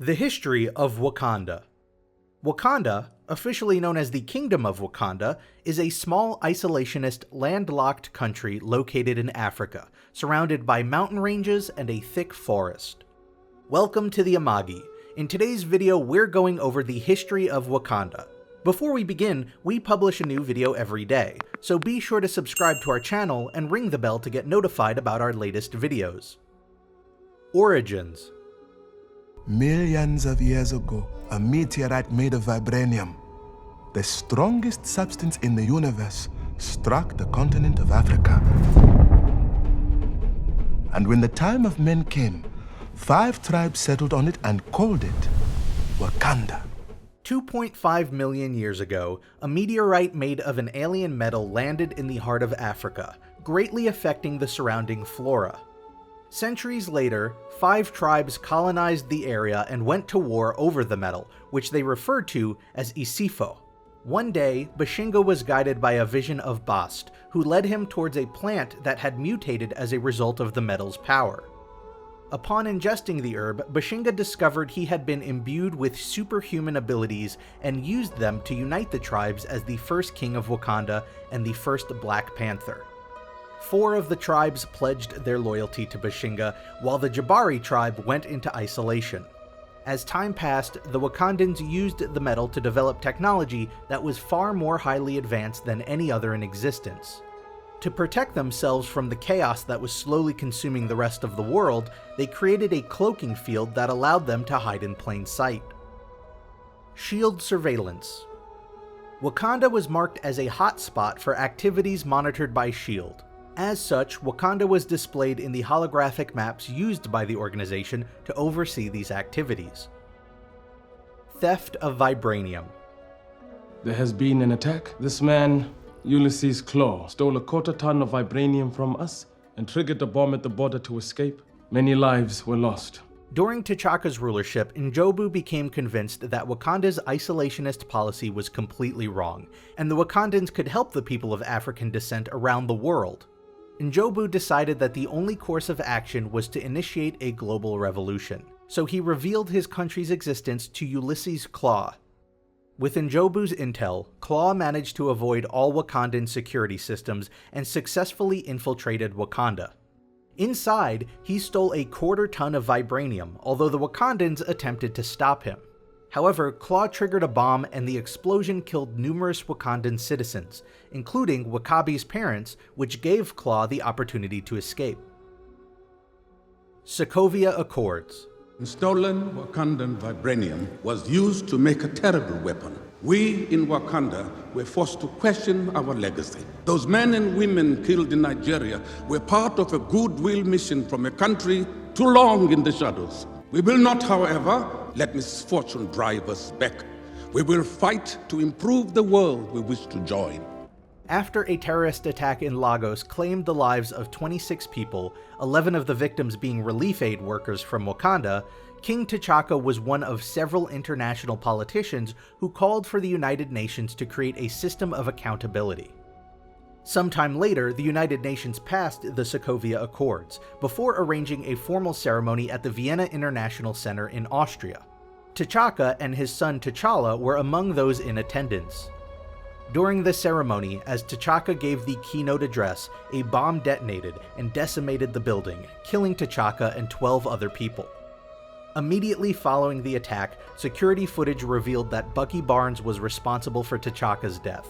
The history of Wakanda. Wakanda, officially known as the Kingdom of Wakanda, is a small isolationist landlocked country located in Africa, surrounded by mountain ranges and a thick forest. Welcome to the Amagi. In today's video, we're going over the history of Wakanda. Before we begin, we publish a new video every day, so be sure to subscribe to our channel and ring the bell to get notified about our latest videos. Origins. Millions of years ago, a meteorite made of Vibranium, the strongest substance in the universe, struck the continent of Africa. And when the time of men came, 5 tribes settled on it and called it Wakanda. 2.5 million years ago, a meteorite made of an alien metal landed in the heart of Africa, greatly affecting the surrounding flora. Centuries later, 5 tribes colonized the area and went to war over the metal, which they referred to as Isifo. One day, Bashenga was guided by a vision of Bast, who led him towards a plant that had mutated as a result of the metal's power. Upon ingesting the herb, Bashenga discovered he had been imbued with superhuman abilities and used them to unite the tribes as the first king of Wakanda and the first Black Panther. 4 of the tribes pledged their loyalty to Bashenga, while the Jabari tribe went into isolation. As time passed, the Wakandans used the metal to develop technology that was far more highly advanced than any other in existence. To protect themselves from the chaos that was slowly consuming the rest of the world, they created a cloaking field that allowed them to hide in plain sight. Shield surveillance. Wakanda was marked as a hotspot for activities monitored by SHIELD. As such, Wakanda was displayed in the holographic maps used by the organization to oversee these activities. Theft of Vibranium. There has been an attack. This man, Ulysses Klaue, stole a quarter-ton of Vibranium from us and triggered a bomb at the border to escape. Many lives were lost. During T'Chaka's rulership, N'Jobu became convinced that Wakanda's isolationist policy was completely wrong, and the Wakandans could help the people of African descent around the world. N'Jobu decided that the only course of action was to initiate a global revolution, so he revealed his country's existence to Ulysses Klaue. With N'Jobu's intel, Klaue managed to avoid all Wakandan security systems and successfully infiltrated Wakanda. Inside, he stole a quarter-ton of Vibranium, although the Wakandans attempted to stop him. However, Klaue triggered a bomb and the explosion killed numerous Wakandan citizens, including W'Kabi's parents, which gave Klaue the opportunity to escape. Sokovia Accords. The stolen Wakandan Vibranium was used to make a terrible weapon. We in Wakanda were forced to question our legacy. Those men and women killed in Nigeria were part of a goodwill mission from a country too long in the shadows. We will not, however, let misfortune drive us back. We will fight to improve the world we wish to join. After a terrorist attack in Lagos claimed the lives of 26 people, 11 of the victims being relief aid workers from Wakanda, King T'Chaka was one of several international politicians who called for the United Nations to create a system of accountability. Sometime later, the United Nations passed the Sokovia Accords, before arranging a formal ceremony at the Vienna International Center in Austria. T'Chaka and his son T'Challa were among those in attendance. During the ceremony, as T'Chaka gave the keynote address, a bomb detonated and decimated the building, killing T'Chaka and 12 other people. Immediately following the attack, security footage revealed that Bucky Barnes was responsible for T'Chaka's death.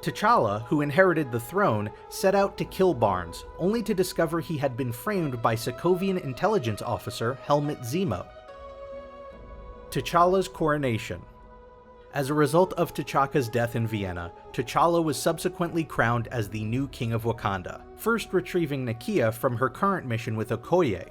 T'Challa, who inherited the throne, set out to kill Barnes, only to discover he had been framed by Sokovian intelligence officer Helmut Zemo. T'Challa's coronation. As a result of T'Chaka's death in Vienna, T'Challa was subsequently crowned as the new king of Wakanda, first retrieving Nakia from her current mission with Okoye.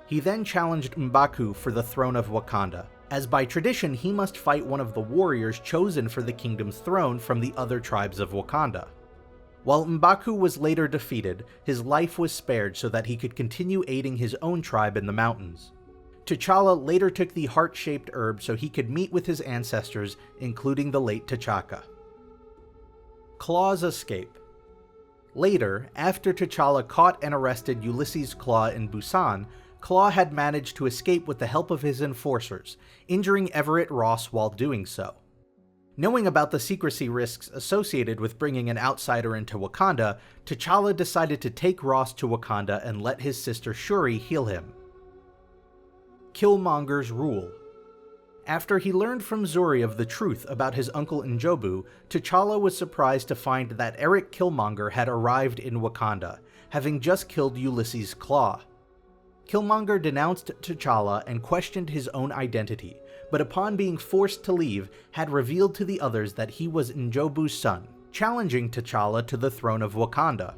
He then challenged M'Baku for the throne of Wakanda, as by tradition he must fight one of the warriors chosen for the kingdom's throne from the other tribes of Wakanda. While M'Baku was later defeated, his life was spared so that he could continue aiding his own tribe in the mountains. T'Challa later took the heart-shaped herb so he could meet with his ancestors, including the late T'Chaka. Klaue's escape. Later, after T'Challa caught and arrested Ulysses Klaue in Busan, Klaue had managed to escape with the help of his enforcers, injuring Everett Ross while doing so. Knowing about the secrecy risks associated with bringing an outsider into Wakanda, T'Challa decided to take Ross to Wakanda and let his sister Shuri heal him. Killmonger's rule. After he learned from Zuri of the truth about his uncle N'Jobu, T'Challa was surprised to find that Eric Killmonger had arrived in Wakanda, having just killed Ulysses Klaue. Killmonger denounced T'Challa and questioned his own identity, but upon being forced to leave, had revealed to the others that he was N'Jobu's son, challenging T'Challa to the throne of Wakanda.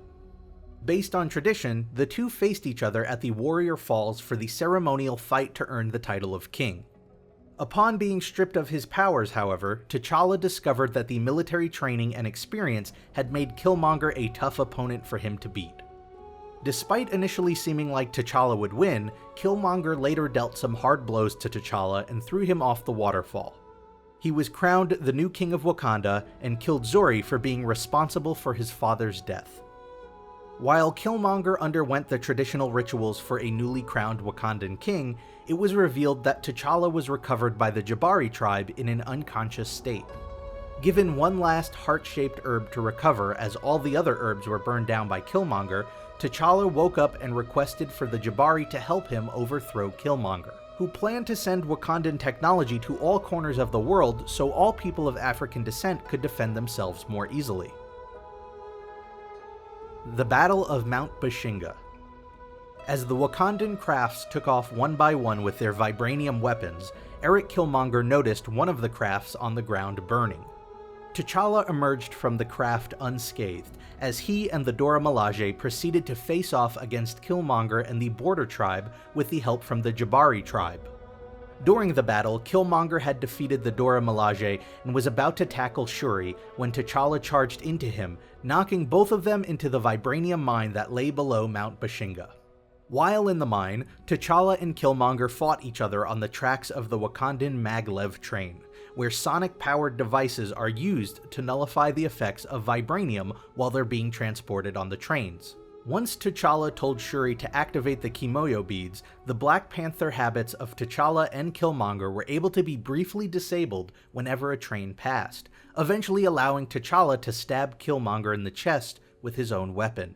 Based on tradition, the two faced each other at the Warrior Falls for the ceremonial fight to earn the title of king. Upon being stripped of his powers, however, T'Challa discovered that the military training and experience had made Killmonger a tough opponent for him to beat. Despite initially seeming like T'Challa would win, Killmonger later dealt some hard blows to T'Challa and threw him off the waterfall. He was crowned the new king of Wakanda and killed Zuri for being responsible for his father's death. While Killmonger underwent the traditional rituals for a newly crowned Wakandan king, it was revealed that T'Challa was recovered by the Jabari tribe in an unconscious state. Given one last heart-shaped herb to recover as all the other herbs were burned down by Killmonger, T'Challa woke up and requested for the Jabari to help him overthrow Killmonger, who planned to send Wakandan technology to all corners of the world so all people of African descent could defend themselves more easily. The Battle of Mount Bashenga. As the Wakandan crafts took off one by one with their Vibranium weapons, Eric Killmonger noticed one of the crafts on the ground burning. T'Challa emerged from the craft unscathed, as he and the Dora Milaje proceeded to face off against Killmonger and the Border Tribe with the help from the Jabari tribe. During the battle, Killmonger had defeated the Dora Milaje and was about to tackle Shuri when T'Challa charged into him, knocking both of them into the Vibranium mine that lay below Mount Bashenga. While in the mine, T'Challa and Killmonger fought each other on the tracks of the Wakandan maglev train, where sonic-powered devices are used to nullify the effects of Vibranium while they're being transported on the trains. Once T'Challa told Shuri to activate the Kimoyo beads, the Black Panther habits of T'Challa and Killmonger were able to be briefly disabled whenever a train passed, eventually allowing T'Challa to stab Killmonger in the chest with his own weapon.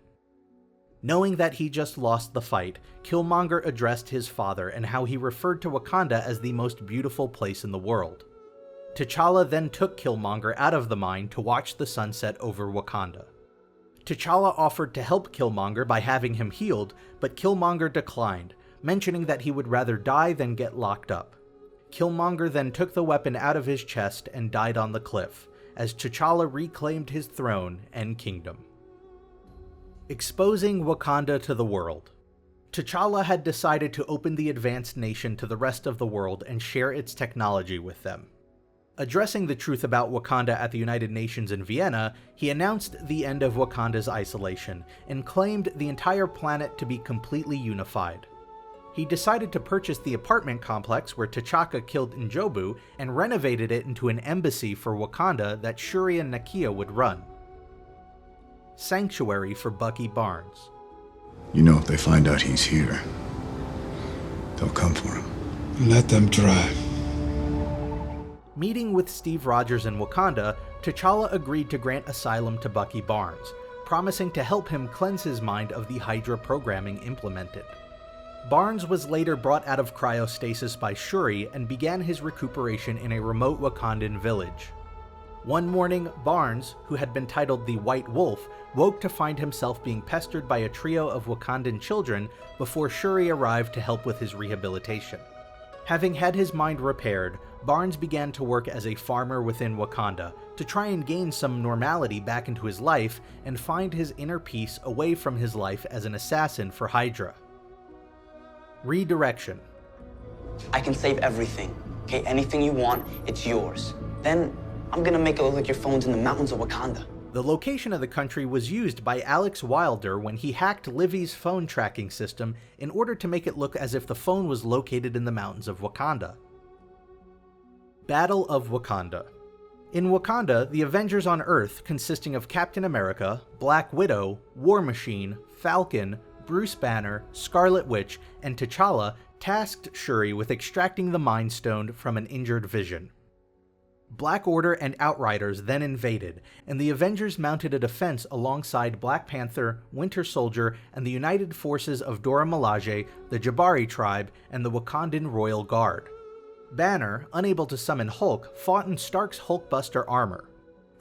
Knowing that he just lost the fight, Killmonger addressed his father and how he referred to Wakanda as the most beautiful place in the world. T'Challa then took Killmonger out of the mine to watch the sunset over Wakanda. T'Challa offered to help Killmonger by having him healed, but Killmonger declined, mentioning that he would rather die than get locked up. Killmonger then took the weapon out of his chest and died on the cliff, as T'Challa reclaimed his throne and kingdom. Exposing Wakanda to the world. T'Challa had decided to open the advanced nation to the rest of the world and share its technology with them. Addressing the truth about Wakanda at the United Nations in Vienna, he announced the end of Wakanda's isolation and claimed the entire planet to be completely unified. He decided to purchase the apartment complex where T'Chaka killed N'Jobu and renovated it into an embassy for Wakanda that Shuri and Nakia would run. Sanctuary for Bucky Barnes. You know, if they find out he's here, they'll come for him. Let them try. Meeting with Steve Rogers in Wakanda, T'Challa agreed to grant asylum to Bucky Barnes, promising to help him cleanse his mind of the Hydra programming implemented. Barnes was later brought out of cryostasis by Shuri and began his recuperation in a remote Wakandan village. One morning, Barnes, who had been titled the White Wolf, woke to find himself being pestered by a trio of Wakandan children before Shuri arrived to help with his rehabilitation. Having had his mind repaired, Barnes began to work as a farmer within Wakanda to try and gain some normality back into his life and find his inner peace away from his life as an assassin for Hydra. Redirection. I can save everything, okay? Anything you want, it's yours. Then I'm gonna make it look like your phone's in the mountains of Wakanda. The location of the country was used by Alex Wilder when he hacked Livy's phone tracking system in order to make it look as if the phone was located in the mountains of Wakanda. Battle of Wakanda. In Wakanda, the Avengers on Earth, consisting of Captain America, Black Widow, War Machine, Falcon, Bruce Banner, Scarlet Witch, and T'Challa tasked Shuri with extracting the Mind Stone from an injured Vision. Black Order and Outriders then invaded, and the Avengers mounted a defense alongside Black Panther, Winter Soldier, and the united forces of Dora Milaje, the Jabari tribe, and the Wakandan Royal Guard. Banner, unable to summon Hulk, fought in Stark's Hulkbuster armor.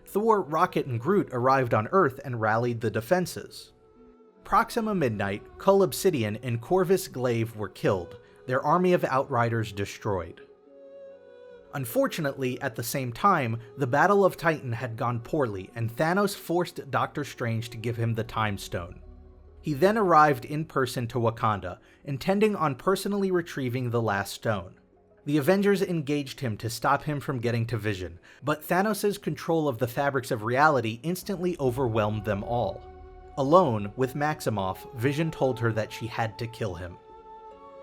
Thor, Rocket, and Groot arrived on Earth and rallied the defenses. Proxima Midnight, Cull Obsidian, and Corvus Glaive were killed, their army of Outriders destroyed. Unfortunately, at the same time, the Battle of Titan had gone poorly, and Thanos forced Doctor Strange to give him the Time Stone. He then arrived in person to Wakanda, intending on personally retrieving the last stone. The Avengers engaged him to stop him from getting to Vision, but Thanos' control of the fabrics of reality instantly overwhelmed them all. Alone, with Maximoff, Vision told her that she had to kill him.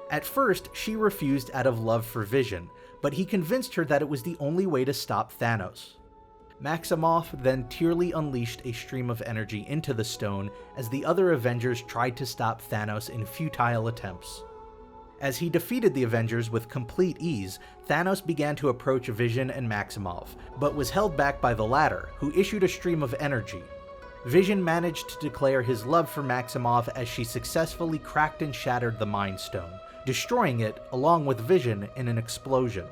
At first, she refused out of love for Vision, but he convinced her that it was the only way to stop Thanos. Maximoff then tearly unleashed a stream of energy into the stone as the other Avengers tried to stop Thanos in futile attempts. As he defeated the Avengers with complete ease, Thanos began to approach Vision and Maximoff, but was held back by the latter, who issued a stream of energy. Vision managed to declare his love for Maximoff as she successfully cracked and shattered the Mind Stone, destroying it along with Vision in an explosion.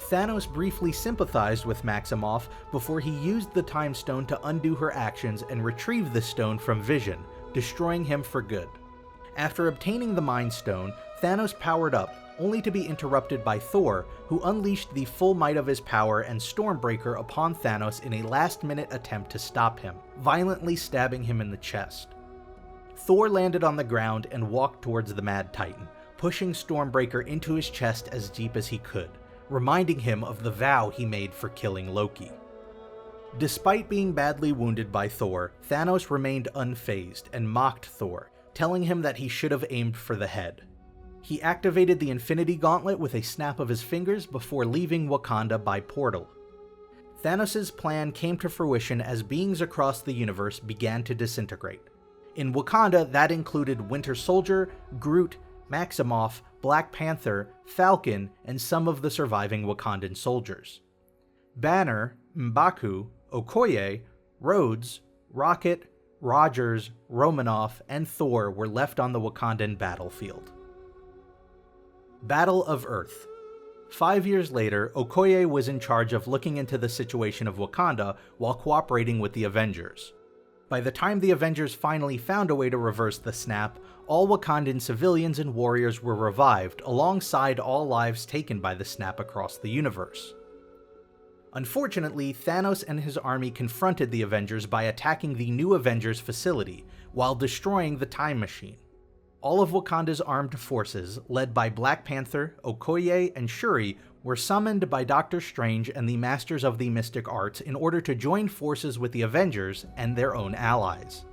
Thanos briefly sympathized with Maximoff before he used the Time Stone to undo her actions and retrieve the stone from Vision, destroying him for good. After obtaining the Mind Stone, Thanos powered up, only to be interrupted by Thor, who unleashed the full might of his power and Stormbreaker upon Thanos in a last-minute attempt to stop him, violently stabbing him in the chest. Thor landed on the ground and walked towards the Mad Titan, pushing Stormbreaker into his chest as deep as he could, reminding him of the vow he made for killing Loki. Despite being badly wounded by Thor, Thanos remained unfazed and mocked Thor, telling him that he should have aimed for the head. He activated the Infinity Gauntlet with a snap of his fingers before leaving Wakanda by portal. Thanos' plan came to fruition as beings across the universe began to disintegrate. In Wakanda, that included Winter Soldier, Groot, Maximoff, Black Panther, Falcon, and some of the surviving Wakandan soldiers. Banner, M'Baku, Okoye, Rhodes, Rocket, Rogers, Romanoff, and Thor were left on the Wakandan battlefield. Battle of Earth. 5 years later, Okoye was in charge of looking into the situation of Wakanda while cooperating with the Avengers. By the time the Avengers finally found a way to reverse the snap, all Wakandan civilians and warriors were revived alongside all lives taken by the snap across the universe. Unfortunately, Thanos and his army confronted the Avengers by attacking the New Avengers facility, while destroying the Time Machine. All of Wakanda's armed forces, led by Black Panther, Okoye, and Shuri, were summoned by Doctor Strange and the Masters of the Mystic Arts in order to join forces with the Avengers and their own allies.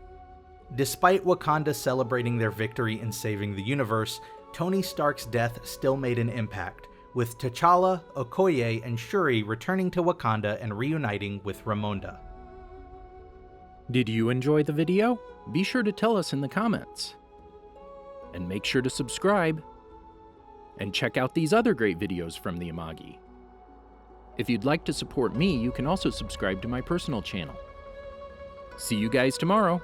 Despite Wakanda celebrating their victory in saving the universe, Tony Stark's death still made an impact, with T'Challa, Okoye, and Shuri returning to Wakanda and reuniting with Ramonda. Did you enjoy the video? Be sure to tell us in the comments. And make sure to subscribe. And check out these other great videos from the Amagi. If you'd like to support me, you can also subscribe to my personal channel. See you guys tomorrow.